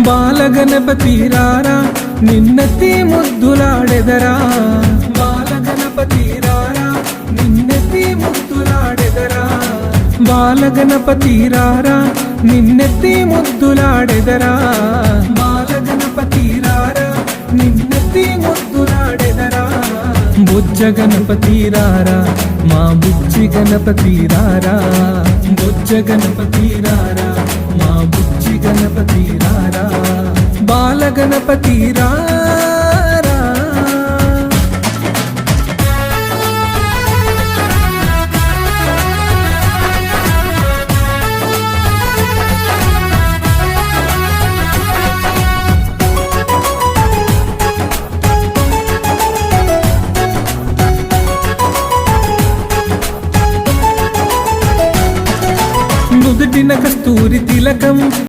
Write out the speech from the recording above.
బాలగణపతి రారా నిన్నెత్తి ముద్దులాడెదరా బాలగణపతి రారా నిన్నెత్తి ముద్దులాడెదరా బాలగణపతి రారా నిన్నెత్తి ముద్దులాడెదరా బాలగణపతి రారా నిన్నెత్తి ముద్దులాడెదరా బుజ్జ గణపతి రారా మా బుజ్జి గణపతి రారా బుజ్జ గణపతి రారా మా బుజ్జి గణపతి రారా బాలగణపతి రారా నుదుటిన కస్తూరి తిలకం